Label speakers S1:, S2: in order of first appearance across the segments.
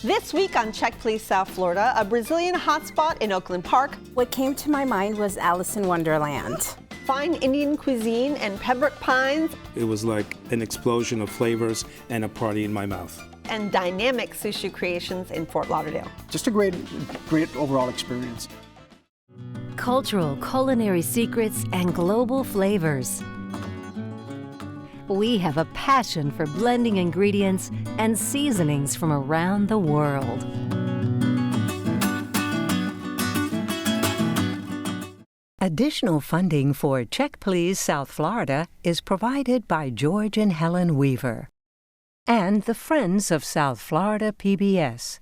S1: This week on Check Please South Florida, a Brazilian hotspot in Oakland Park.
S2: What came to my mind was Alice in Wonderland.
S1: Fine Indian cuisine in Pembroke Pines.
S3: It was like an explosion of flavors and a party in my mouth.
S1: And dynamic sushi creations in Fort Lauderdale.
S4: Just a great overall experience.
S5: Cultural culinary secrets and global flavors. We have a passion for blending ingredients and seasonings from around the world. Additional funding for Check Please South Florida is provided by George and Helen Weaver and the Friends of South Florida PBS.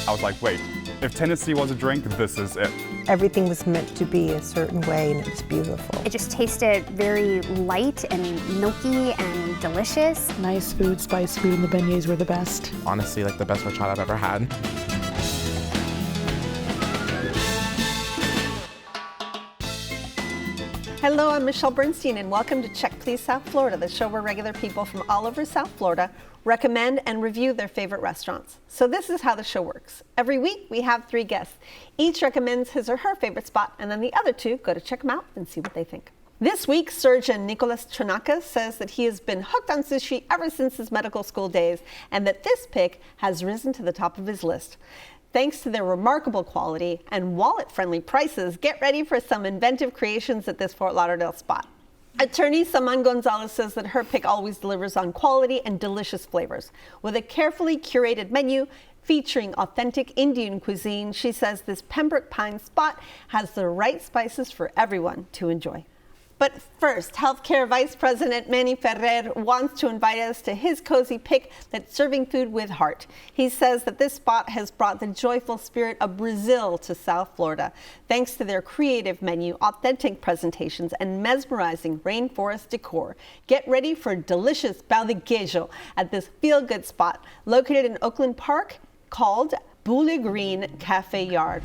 S6: I was like, wait, if Tennessee was a drink, this is it.
S7: Everything was meant to be a certain way, and it was beautiful.
S8: It just tasted very light and milky and delicious.
S9: Nice food, spice food, and the beignets were the best.
S10: Honestly, like the best horchata I've ever had.
S1: Hello, I'm Michelle Bernstein, and welcome to Check Please South Florida, the show where regular people from all over South Florida recommend and review their favorite restaurants. So this is how the show works. Every week, we have 3 guests. Each recommends his or her favorite spot, and then the other 2 go to check them out and see what they think. This week, surgeon Nicholas Tronaka says that he has been hooked on sushi ever since his medical school days, and that this pick has risen to the top of his list. Thanks to their remarkable quality and wallet-friendly prices, get ready for some inventive creations at this Fort Lauderdale spot. Attorney Saman Gonzalez says that her pick always delivers on quality and delicious flavors. With a carefully curated menu featuring authentic Indian cuisine, she says this Pembroke Pines spot has the right spices for everyone to enjoy. But first, Healthcare Vice President Manny Ferrer wants to invite us to his cozy pick that's serving food with heart. He says that this spot has brought the joyful spirit of Brazil to South Florida, thanks to their creative menu, authentic presentations, and mesmerizing rainforest decor. Get ready for delicious pão de queijo at this feel-good spot located in Oakland Park called Bulegreen Café Yard.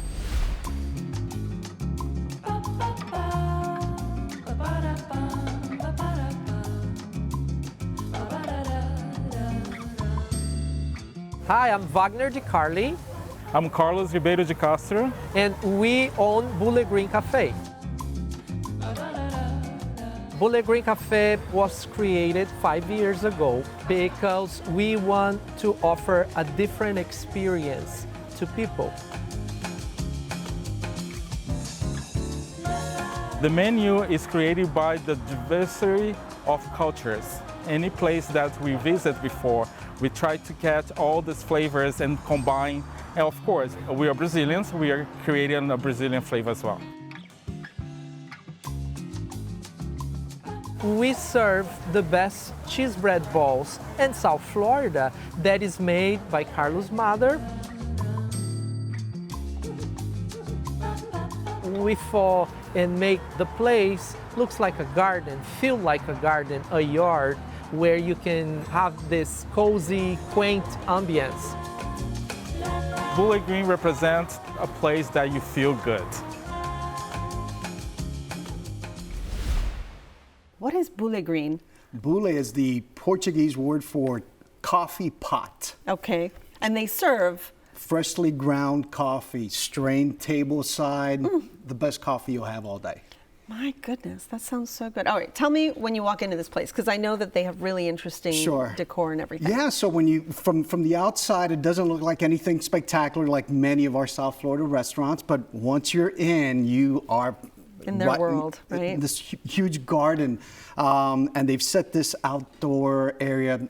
S11: Hi, I'm Wagner Di Carli.
S6: I'm Carlos Ribeiro de Castro.
S11: And we own Bulegreen Café. Bulegreen Café was created 5 years ago because we want to offer a different experience to people.
S6: The menu is created by the diversity of cultures. Any place that we visit before, we try to catch all these flavors and combine. And of course, we are Brazilians, we are creating a Brazilian flavor as well.
S11: We serve the best cheese bread balls in South Florida that is made by Carlos' mother. We fall and make the place looks like a garden, feel like a garden, a yard, where you can have this cozy, quaint ambience.
S6: Bulegreen represents a place that you feel good.
S1: What is Bulegreen?
S4: Bule is the Portuguese word for coffee pot.
S1: Okay, and they serve
S4: Freshly ground coffee, strained tableside, the best coffee you'll have all day.
S1: My goodness, that sounds so good. All right, tell me when you walk into this place, because I know that they have really interesting decor and everything.
S4: Yeah, so when you, from the outside, it doesn't look like anything spectacular like many of our South Florida restaurants, but once you're in, you are
S1: in their world, right?
S4: This huge garden, and they've set this outdoor area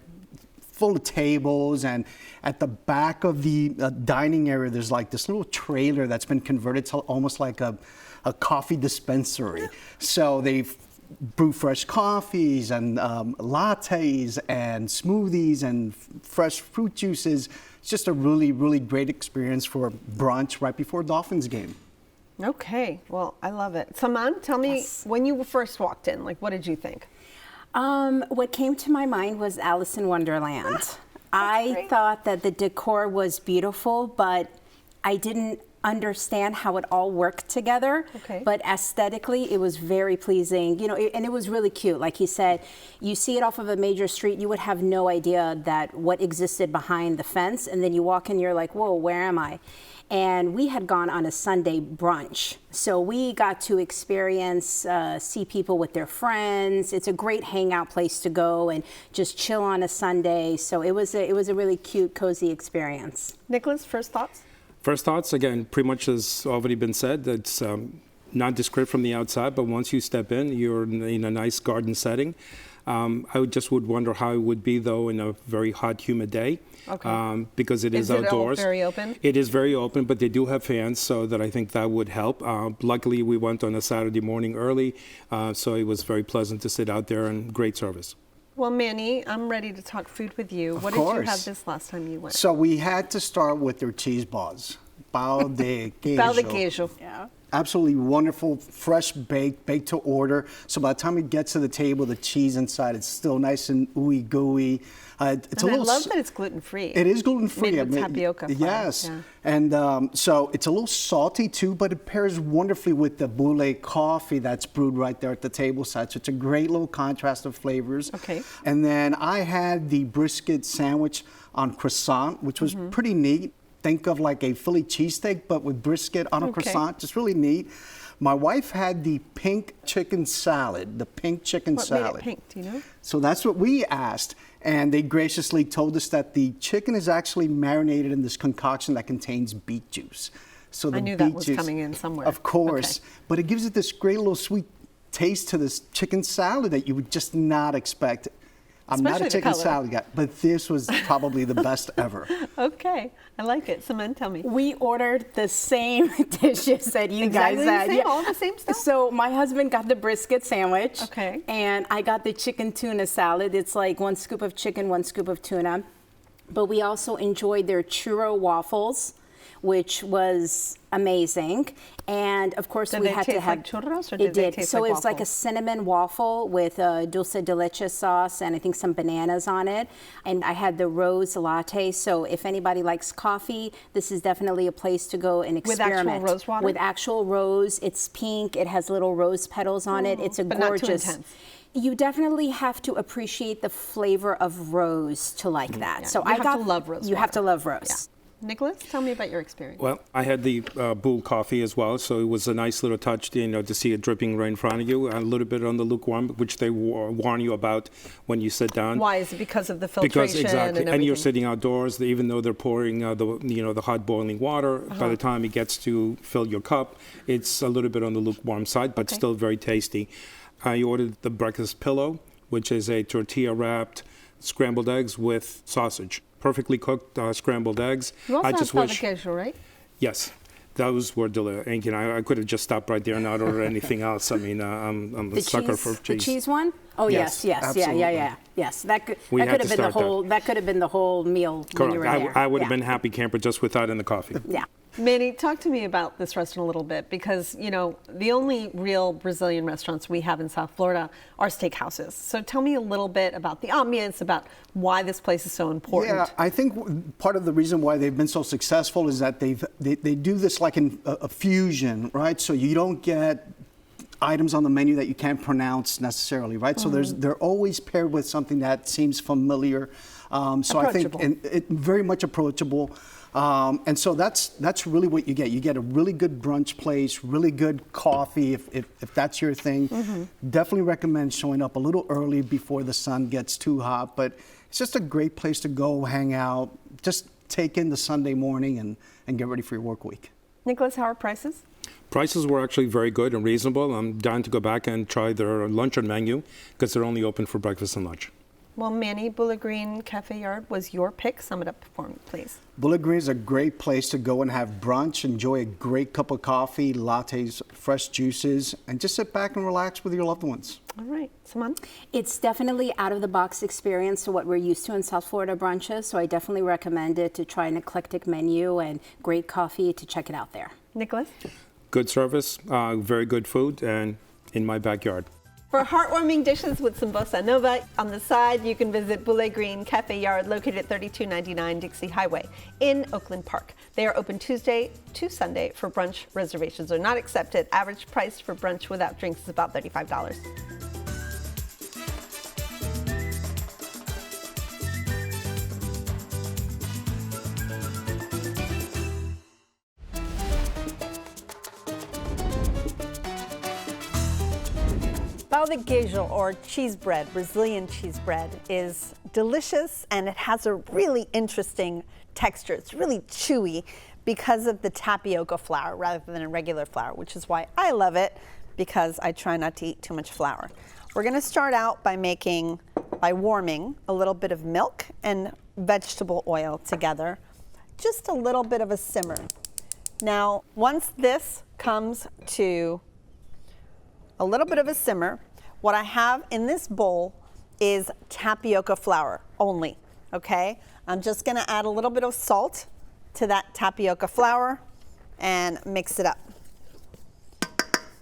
S4: full of tables, and at the back of the dining area, there's like this little trailer that's been converted to almost like a coffee dispensary. So they've brew fresh coffees and lattes and smoothies and fresh fruit juices. It's just a really, really great experience for brunch right before a Dolphins game.
S1: Okay, well, I love it. Saman, tell me, when you first walked in, like, what did you think?
S2: What came to my mind was Alice in Wonderland. I thought that the decor was beautiful, but I didn't understand how it all worked together.
S1: Okay.
S2: But aesthetically, it was very pleasing. You know, and it was really cute. Like he said, you see it off of a major street, you would have no idea that what existed behind the fence, and then you walk in, you're like, whoa, where am I? And we had gone on a Sunday brunch. So we got to experience, see people with their friends. It's a great hangout place to go and just chill on a Sunday. So it was a really cute, cozy experience.
S1: Nicholas, first thoughts?
S3: First thoughts, again, pretty much has already been said. It's nondescript from the outside, but once you step in, you're in a nice garden setting. I just would wonder how it would be, though, in a very hot, humid day.
S1: Okay.
S3: Because it is outdoors.
S1: Is it all very open?
S3: It is very open, but they do have fans, so that I think that would help. Luckily, we went on a Saturday morning early, so it was very pleasant to sit out there, and great service.
S1: Well, Manny, I'm ready to talk food with you. What did you have this last time you went?
S4: So we had to start with their cheese balls. Pão de queijo.
S1: Pão de queijo.
S2: Yeah.
S4: Absolutely wonderful, fresh baked to order. So by the time it gets to the table, the cheese inside, it's still nice and ooey gooey. It's
S1: and I love that it's gluten-free.
S4: It is gluten-free.
S1: Made with tapioca flour.
S4: Yes.
S1: Yeah.
S4: And so it's a little salty too, but it pairs wonderfully with the Bule coffee that's brewed right there at the table side. So it's a great little contrast of flavors.
S1: Okay.
S4: And then I had the brisket sandwich on croissant, which was pretty neat. Think of like a Philly cheesesteak, but with brisket on a croissant. Just really neat. My wife had the pink chicken salad, the pink chicken salad.
S1: What made it pink, do you know?
S4: So that's what we asked, and they graciously told us that the chicken is actually marinated in this concoction that contains beet juice. So the
S1: I knew
S4: beet
S1: that was
S4: juice,
S1: coming in somewhere.
S4: Of course,
S1: Okay.
S4: but it gives it this great little sweet taste to this chicken salad that you would just not expect. I'm not a
S1: Especially the
S4: chicken
S1: color.
S4: salad guy, but this was probably the best ever.
S1: Okay, I like it. Simone, tell me.
S2: We ordered the same dishes that you
S1: Exactly
S2: guys
S1: the
S2: had.
S1: same, all the same stuff?
S2: So my husband got the brisket sandwich.
S1: Okay.
S2: And I got the chicken tuna salad. It's like 1 scoop of chicken, 1 scoop of tuna. But we also enjoyed their churro waffles, which was amazing. And of course,
S1: Did
S2: we
S1: they
S2: had to
S1: taste
S2: have
S1: like churros, or
S2: it
S1: did they
S2: did.
S1: taste
S2: So
S1: like
S2: it was like a
S1: waffles?
S2: cinnamon waffle with dulce de leche sauce and I think some bananas on it. And I had the rose latte. So if anybody likes coffee, this is definitely a place to go and
S1: With actual
S2: experiment.
S1: rose water?
S2: With actual rose. It's pink. It has little rose petals on it. It's a
S1: but not too
S2: gorgeous.
S1: intense.
S2: You definitely have to appreciate the flavor of rose to like that.
S1: Yeah.
S2: So
S1: You
S2: I
S1: have
S2: got
S1: to love rose
S2: You have
S1: water.
S2: to love rose.
S1: Yeah. Nicholas, tell me about your experience.
S3: Well, I had the Bull coffee as well, so it was a nice little touch, to see it dripping right in front of you. A little bit on the lukewarm, which they warn you about when you sit down.
S1: Why? Is it because of the filtration?
S3: Because exactly,
S1: and
S3: and you're
S1: everything?
S3: sitting outdoors. Even though they're pouring the hot boiling water, by the time it gets to fill your cup, it's a little bit on the lukewarm side, but still very tasty. I ordered the breakfast pillow, which is a tortilla wrapped scrambled eggs with sausage. Perfectly cooked scrambled eggs.
S1: You also
S3: I
S1: have
S3: just
S1: pão
S3: wish.
S1: de queijo, right?
S3: Yes, those were delicious. I could have just stopped right there and not ordered anything else. I mean, I'm a sucker for cheese.
S2: The cheese one? Oh
S3: Yes,
S2: yes,
S4: absolutely.
S2: yeah. Yes, that could
S3: We had
S2: have
S3: to
S2: been the
S3: start
S2: whole.
S3: there.
S2: That could have been the whole meal when you were
S3: Correct.
S2: there.
S3: I would have
S2: Yeah.
S3: been happy camper just with that and the coffee.
S2: Yeah.
S1: Manny, talk to me about this restaurant a little bit, because the only real Brazilian restaurants we have in South Florida are steakhouses. So tell me a little bit about the ambience, about why this place is so important.
S4: Yeah, I think part of the reason why they've been so successful is that they do this like in a fusion, right? So you don't get items on the menu that you can't pronounce necessarily, right? So they're always paired with something that seems familiar. So I think it very much approachable. And so that's really what you get. You get a really good brunch place, really good coffee if that's your thing. Definitely recommend showing up a little early before the sun gets too hot. But it's just a great place to go hang out, just take in the Sunday morning and get ready for your work week.
S1: Nicholas, how are prices?
S3: Prices were actually very good and reasonable. I'm dying to go back and try their luncheon menu because they're only open for breakfast and lunch.
S1: Well, Manny, Bulegreen Café Yard was your pick. Sum it up for me, please.
S4: Bulegreen is a great place to go and have brunch, enjoy a great cup of coffee, lattes, fresh juices, and just sit back and relax with your loved ones.
S1: All right, Simone?
S2: It's definitely out of the box experience to what we're used to in South Florida brunches. So I definitely recommend it to try an eclectic menu and great coffee to check it out there.
S1: Nicholas?
S3: Good service, very good food, and in my backyard.
S1: For heartwarming dishes with some bossa nova, on the side you can visit Bulegreen Café Yard located at 3299 Dixie Highway in Oakland Park. They are open Tuesday to Sunday for brunch. Reservations are not accepted. Average price for brunch without drinks is about $35. Pão de queijo, or cheese bread, Brazilian cheese bread, is delicious and it has a really interesting texture. It's really chewy because of the tapioca flour rather than a regular flour, which is why I love it, because I try not to eat too much flour. We're going to start out by warming a little bit of milk and vegetable oil together, just a little bit of a simmer. Now, once this comes to a little bit of a simmer, what I have in this bowl is tapioca flour only, okay? I'm just gonna add a little bit of salt to that tapioca flour and mix it up.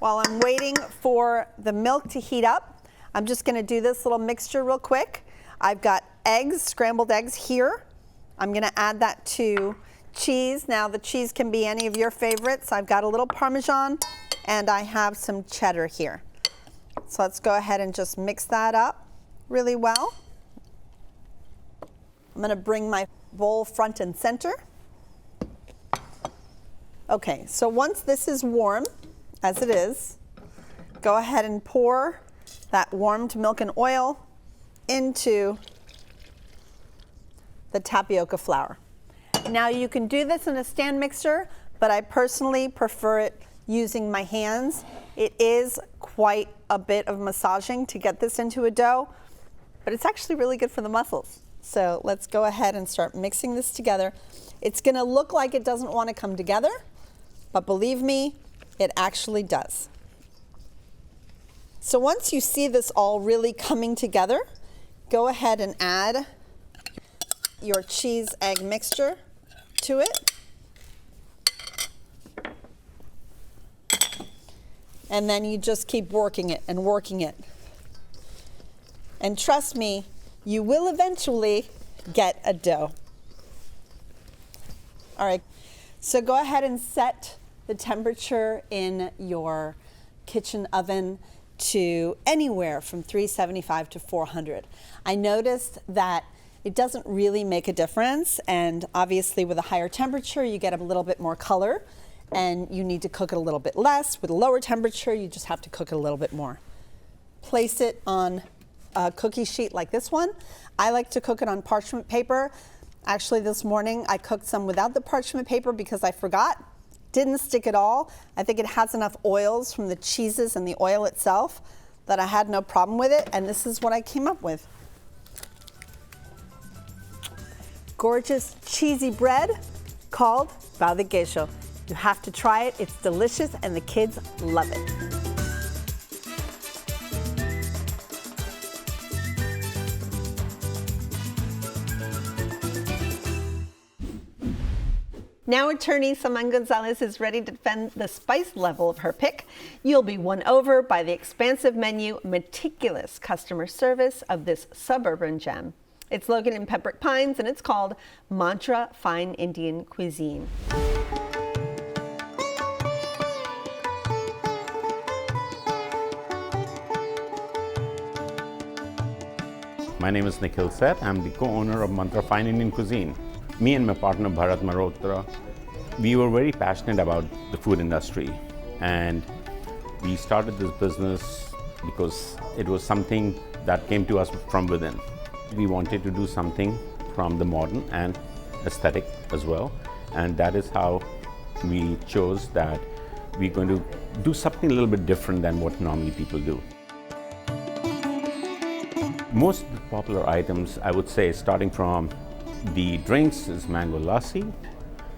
S1: While I'm waiting for the milk to heat up, I'm just gonna do this little mixture real quick. I've got eggs, scrambled eggs here. I'm gonna add that to cheese. Now the cheese can be any of your favorites. I've got a little Parmesan and I have some cheddar here. So let's go ahead and just mix that up really well. I'm going to bring my bowl front and center. Okay, so once this is warm, as it is, go ahead and pour that warmed milk and oil into the tapioca flour. Now you can do this in a stand mixer, but I personally prefer it using my hands. It is quite a bit of massaging to get this into a dough, but it's actually really good for the muscles. So let's go ahead and start mixing this together. It's gonna look like it doesn't want to come together, but believe me, it actually does. So once you see this all really coming together, go ahead and add your cheese egg mixture to it. And then you just keep working it and working it. And trust me, you will eventually get a dough. All right, so go ahead and set the temperature in your kitchen oven to anywhere from 375 to 400. I noticed that it doesn't really make a difference, and obviously with a higher temperature, you get a little bit more color, and you need to cook it a little bit less. With a lower temperature, you just have to cook it a little bit more. Place it on a cookie sheet like this one. I like to cook it on parchment paper. Actually, this morning, I cooked some without the parchment paper because I forgot. Didn't stick at all. I think it has enough oils from the cheeses and the oil itself that I had no problem with it, and this is what I came up with. Gorgeous cheesy bread called pão de queijo. You have to try it. It's delicious and the kids love it. Now attorney Saman Gonzalez is ready to defend the spice level of her pick. You'll be won over by the expansive menu, meticulous customer service of this suburban gem. It's located in Pembroke Pines and it's called Mantra Fine Indian Cuisine.
S12: My name is Nikhil Seth. I'm the co-owner of Mantra Fine Indian Cuisine. Me and my partner Bharat Malhotra, we were very passionate about the food industry, and we started this business because it was something that came to us from within. We wanted to do something from the modern and aesthetic as well, and that is how we chose that we're going to do something a little bit different than what normally people do. Most of the popular items, I would say, starting from the drinks is mango lassi,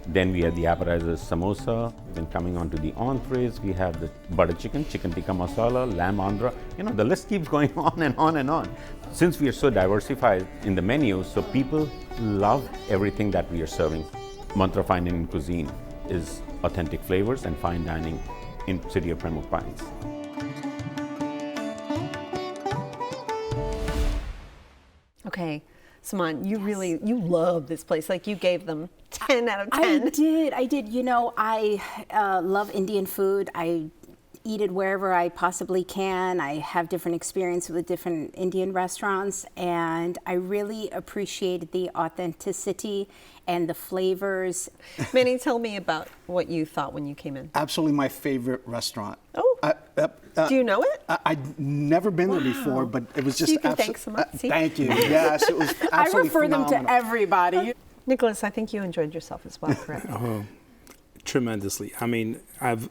S12: then we have the appetizers samosa, then coming on to the entrees, we have the butter chicken, chicken tikka masala, lamb andhra, the list keeps going on and on and on. Since we are so diversified in the menu, so people love everything that we are serving. Mantra Fine Indian Cuisine is authentic flavors and fine dining in city of Pembroke Pines.
S1: Okay, Saman, you love this place. Like you gave them 10 out of 10.
S2: I did. You know, I love Indian food. I eat it wherever I possibly can. I have different experience with different Indian restaurants, and I really appreciated the authenticity and the flavors.
S1: Manny, tell me about what you thought when you came in.
S4: Absolutely my favorite restaurant.
S1: Oh, do you know it?
S4: I'd never been there before, but it was just
S1: you can thank someone.
S4: Thank you. Yes, it was absolutely
S2: I refer
S4: phenomenal.
S2: them to everybody.
S1: Nicholas, I think you enjoyed yourself as well, correct?
S3: Tremendously. I mean,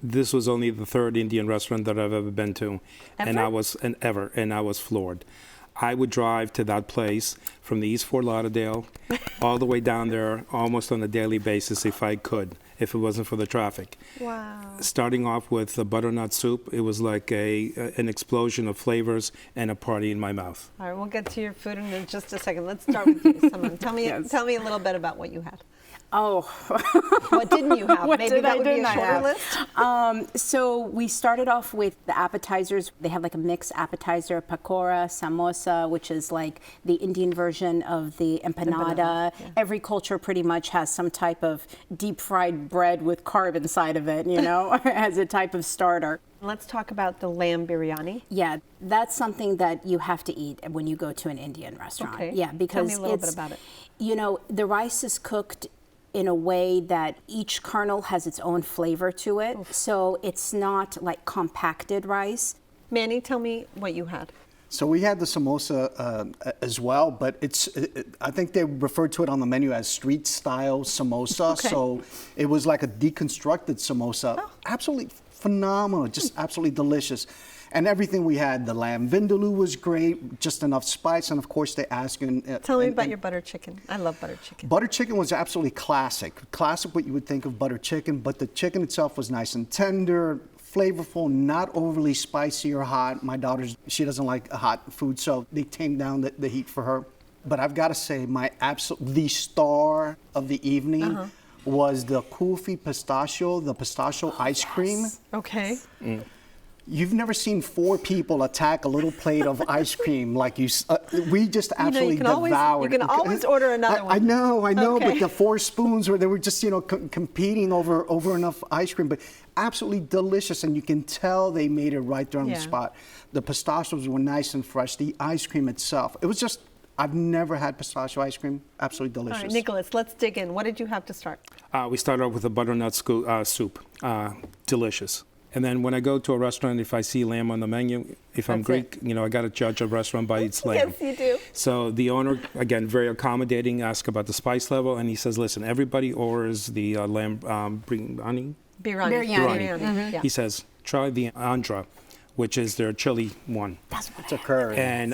S3: this was only the third Indian restaurant that I've ever been to, and I was floored. I would drive to that place from the East Fort Lauderdale all the way down there almost on a daily basis if I could, if it wasn't for the traffic.
S1: Wow.
S3: Starting off with the butternut soup, it was like an explosion of flavors and a party in my mouth.
S1: All right, we'll get to your food in just a second. Let's start with you, Simon. Tell me a little bit about what you had.
S2: Oh.
S1: What didn't you have?
S2: What
S1: Maybe that would be a shorter list.
S2: So we started off with the appetizers. They have like a mixed appetizer, pakora, samosa, which is like the Indian version of the empanada. Yeah. Every culture pretty much has some type of deep fried bread with carb inside of it, you know, as a type of starter.
S1: Let's talk about the lamb biryani.
S2: Yeah, that's something that you have to eat when you go to an Indian restaurant.
S1: Okay.
S2: Yeah, because
S1: tell me a little bit about it.
S2: You know, the rice is cooked in a way that each kernel has its own flavor to it. Oof. So it's not like compacted rice.
S1: Manny, tell me what you had.
S4: So we had the samosa as well, but I think they referred to it on the menu as street style samosa. Okay. So it was like a deconstructed samosa. Oh. Absolutely phenomenal, just absolutely delicious. And everything we had, the lamb vindaloo was great, just enough spice, and of course they ask you.
S1: Tell me about your butter chicken. I love butter chicken.
S4: Butter chicken was absolutely classic. Classic what you would think of butter chicken, but the chicken itself was nice and tender, flavorful, not overly spicy or hot. My daughter, she doesn't like hot food, so they tamed down the heat for her. But I've got to say, the star of the evening was the kulfi pistachio, the pistachio ice cream.
S1: Okay.
S4: Mm. You've never seen 4 people attack a little plate of ice cream like you. We just absolutely devoured.
S1: You can always order another one.
S4: I know, okay. But the 4 spoons they were just competing over enough ice cream, but absolutely delicious, and you can tell they made it right there on the spot. The pistachios were nice and fresh. The ice cream itself, it was just. I've never had pistachio ice cream. Absolutely delicious.
S1: All right, Nicholas, let's dig in. What did you have to start?
S3: We started off with a butternut soup. Delicious. And then when I go to a restaurant, if I see lamb on the menu, if I'm Greek, you know, I got to judge a restaurant by its lamb.
S1: Yes, you do.
S3: So the owner, again, very accommodating, asked about the spice level, and he says, listen, everybody orders the lamb biryani.
S1: Mm-hmm.
S3: Yeah. He says, try the andhra, which is their chili one.
S2: That's what
S4: it's a curry.
S3: And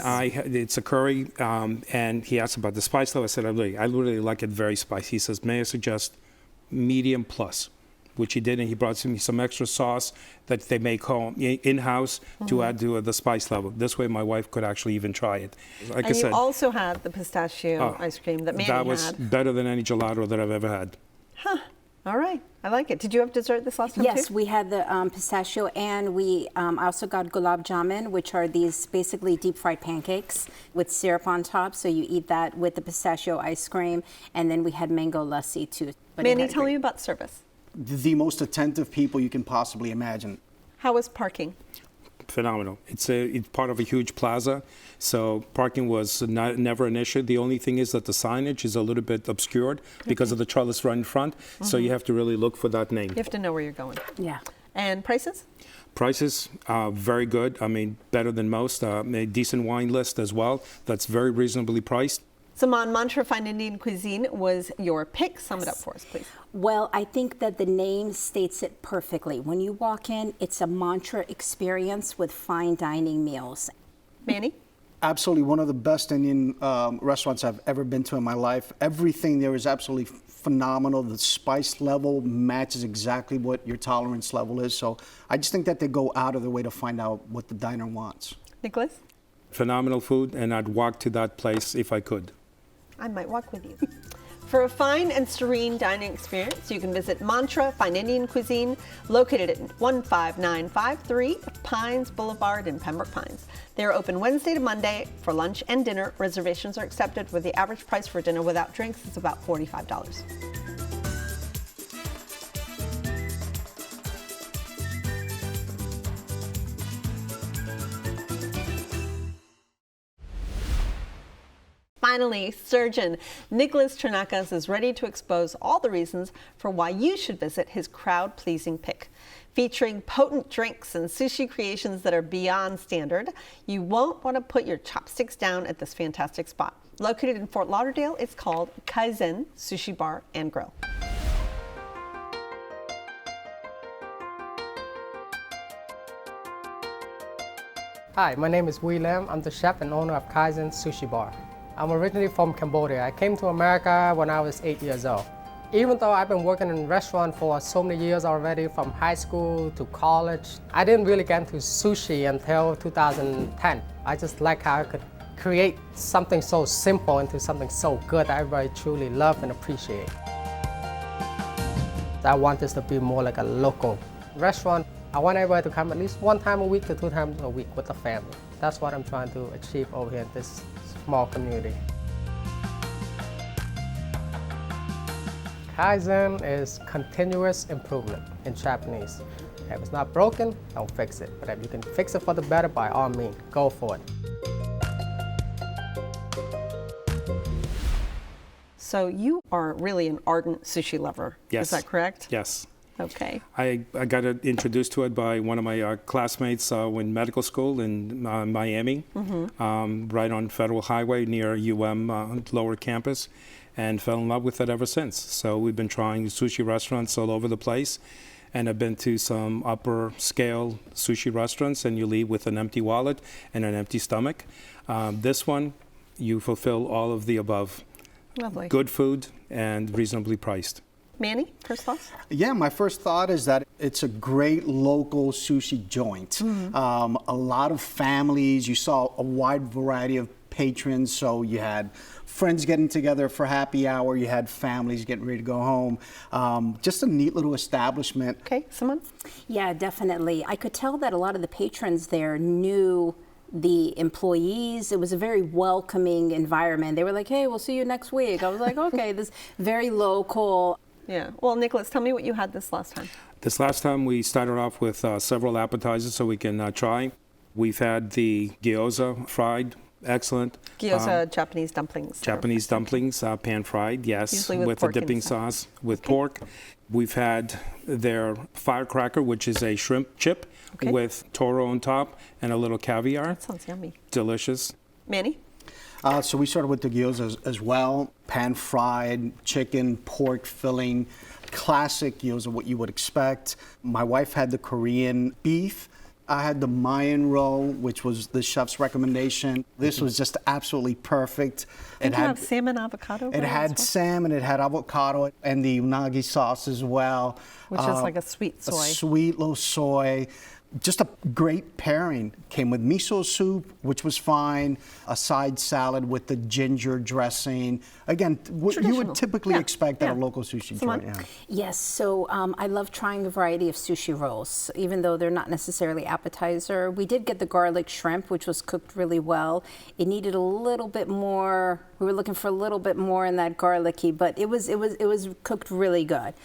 S3: it's a curry, and he asked about the spice level. I said, I really like it very spicy. He says, may I suggest medium plus? Which he did, and he brought me some extra sauce that they make home in-house to add to the spice level. This way, my wife could actually even try it. Like I said,
S1: you also had the pistachio ice cream that Manny had.
S3: That was better than any gelato that I've ever had.
S1: Huh. All right. I like it. Did you have dessert this last time too?
S2: Yes, we had the pistachio, and we also got gulab jamun, which are these basically deep-fried pancakes with syrup on top. So you eat that with the pistachio ice cream, and then we had mango lassi too.
S1: Manny, tell me about service.
S4: The most attentive people you can possibly imagine.
S1: How was parking?
S3: Phenomenal. It's part of a huge plaza, so parking was never an issue. The only thing is that the signage is a little bit obscured because of the trellis right in front, so you have to really look for that name.
S1: You have to know where you're going.
S2: Yeah.
S1: And prices?
S3: Prices, very good. I mean, better than most. A decent wine list as well. That's very reasonably priced.
S1: Saman, Mantra Fine Indian Cuisine was your pick. Sum it up for us, please.
S2: Well, I think that the name states it perfectly. When you walk in, it's a mantra experience with fine dining meals.
S1: Manny?
S4: Absolutely one of the best Indian restaurants I've ever been to in my life. Everything there is absolutely phenomenal. The spice level matches exactly what your tolerance level is. So I just think that they go out of their way to find out what the diner wants.
S1: Nicholas?
S3: Phenomenal food, and I'd walk to that place if I could.
S1: I might walk with you. For a fine and serene dining experience, you can visit Mantra Fine Indian Cuisine, located at 15953 Pines Boulevard in Pembroke Pines. They are open Wednesday to Monday for lunch and dinner. Reservations are accepted, where the average price for dinner without drinks is about $45. Finally, surgeon Nicholas Trinakas is ready to expose all the reasons for why you should visit his crowd-pleasing pick. Featuring potent drinks and sushi creations that are beyond standard, you won't want to put your chopsticks down at this fantastic spot. Located in Fort Lauderdale, it's called Kaizen Sushi Bar and Grill.
S13: Hi, my name is William. I'm the chef and owner of Kaizen Sushi Bar. I'm originally from Cambodia. I came to America when I was 8 years old. Even though I've been working in restaurants for so many years already, from high school to college, I didn't really get into sushi until 2010. I just like how I could create something so simple into something so good that everybody truly love and appreciate. I want this to be more like a local restaurant. I want everybody to come at least 1 time a week to 2 times a week with the family. That's what I'm trying to achieve over here in this small community. Kaizen is continuous improvement in Japanese. If it's not broken, don't fix it. But if you can fix it for the better, by all means, go for it.
S1: So you are really an ardent sushi lover.
S3: Yes.
S1: Is that correct?
S3: Yes.
S1: Okay.
S3: I got introduced to it by one of my classmates in medical school in Miami, right on Federal Highway near Lower Campus, and fell in love with it ever since. So we've been trying sushi restaurants all over the place, and I've been to some upper scale sushi restaurants, and you leave with an empty wallet and an empty stomach. This one, you fulfill all of the above.
S1: Lovely.
S3: Good food and reasonably priced.
S1: Manny, first thoughts?
S4: Yeah, my first thought is that it's a great local sushi joint. A lot of families, you saw a wide variety of patrons, so you had friends getting together for happy hour, you had families getting ready to go home. Just a neat little establishment.
S1: Okay, Simone?
S2: Yeah, definitely. I could tell that a lot of the patrons there knew the employees. It was a very welcoming environment. They were like, hey, we'll see you next week. I was like, okay, this very local.
S1: Yeah. Well, Nicholas, tell me what you had this last time.
S3: This last time we started off with several appetizers so we can try. We've had the gyoza fried, excellent.
S1: Gyoza, Japanese dumplings.
S3: Japanese dumplings, pan fried, yes,
S1: Usually with
S3: a
S1: pork
S3: dipping
S1: inside.
S3: sauce with pork. We've had their firecracker, which is a shrimp chip with toro on top and a little caviar.
S1: That sounds yummy.
S3: Delicious.
S1: Manny?
S4: So we started with the gyoza as well. Pan fried, chicken, pork filling, classic gyoza, what you would expect. My wife had the Korean beef. I had the Mayan roll, which was the chef's recommendation. This was just absolutely perfect.
S1: Did you have salmon avocado?
S4: It had salmon, it had avocado, and the unagi sauce as well.
S1: Which is like a sweet soy.
S4: A sweet little soy. Just a great pairing. Came with miso soup, which was fine, a side salad with the ginger dressing. Again, what you would typically expect at a local sushi joint. Yeah.
S2: Yes, so I love trying a variety of sushi rolls, even though they're not necessarily appetizer. We did get the garlic shrimp, which was cooked really well. It needed a little bit more. We were looking for a little bit more in that garlicky, but it was cooked really good.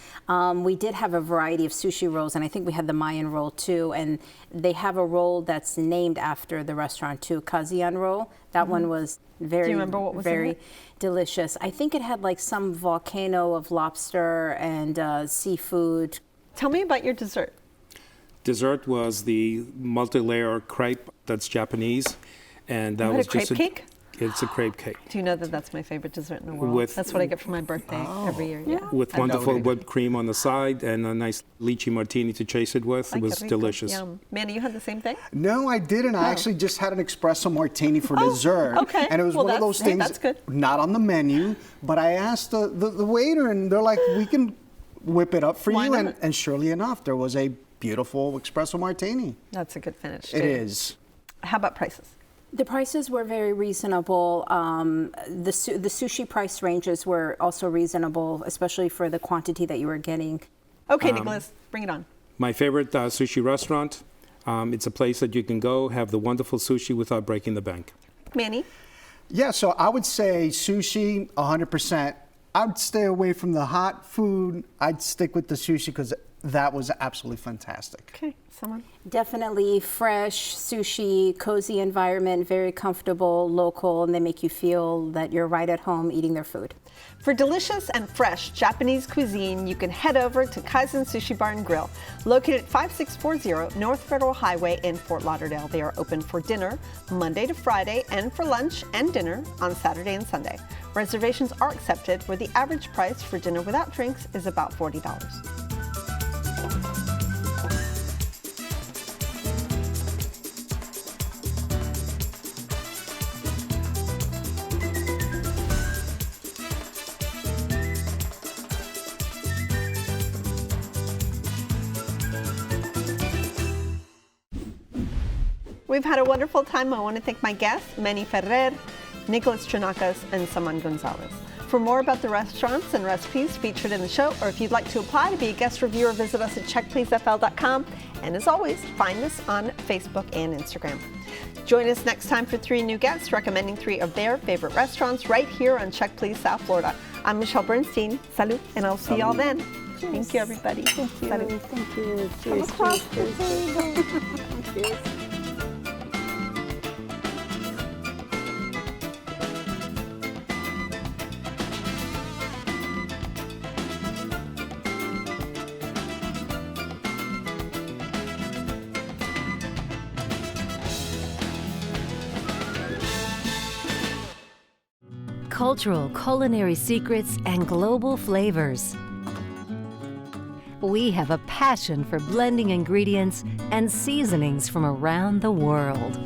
S2: We did have a variety of sushi rolls, and I think we had the Mayan roll too. And they have a roll that's named after the restaurant too, Kazian roll. That one was very,
S1: Do you remember what was in it?
S2: Delicious. I think it had like some volcano of lobster and seafood.
S1: Tell me about your dessert.
S3: Dessert was the multi-layer crepe that's Japanese, and that was
S1: just a crepe cake.
S3: It's a crepe cake.
S1: Do you know that that's my favorite dessert in the world? That's what I get for my birthday every year. Yeah.
S3: With wonderful whipped cream on the side and a nice lychee martini to chase it with. It was delicious.
S1: Yum. Manny, you had the same thing?
S4: No, I didn't. I actually just had an espresso martini for dessert.
S1: Okay.
S4: And it was one of those things
S1: that's good.
S4: not on the menu, but I asked the waiter, and they're like, we can whip it up for you. And surely enough, there was a beautiful espresso martini.
S1: That's a good finish.
S4: It is.
S1: How about prices?
S2: The prices were very reasonable. The sushi price ranges were also reasonable, especially for the quantity that you were getting.
S1: Okay, Nicholas, bring it on.
S3: My favorite sushi restaurant. It's a place that you can go have the wonderful sushi without breaking the bank.
S1: Manny?
S4: Yeah, so I would say sushi, 100%. I would stay away from the hot food. I'd stick with the sushi because that was absolutely fantastic.
S1: Okay, someone?
S2: Definitely fresh sushi, cozy environment, very comfortable, local, and they make you feel that you're right at home eating their food.
S1: For delicious and fresh Japanese cuisine, you can head over to Kaizen Sushi Bar Grill, located at 5640 North Federal Highway in Fort Lauderdale. They are open for dinner Monday to Friday and for lunch and dinner on Saturday and Sunday. Reservations are accepted, where the average price for dinner without drinks is about $40. We've had a wonderful time. I want to thank my guests, Manny Ferrer, Nicholas Trinacas, and Saman Gonzalez. For more about the restaurants and recipes featured in the show, or if you'd like to apply to be a guest reviewer, visit us at checkpleasefl.com. And as always, find us on Facebook and Instagram. Join us next time for 3 new guests recommending 3 of their favorite restaurants right here on Check Please South Florida. I'm Michelle Bernstein. Salud, and I'll see y'all then. Cheers. Thank you, everybody. Thank you. Salud.
S2: Thank you.
S1: Cheers.
S2: Cheers.
S14: Cultural culinary secrets and global flavors. We have a passion for blending ingredients and seasonings from around the world.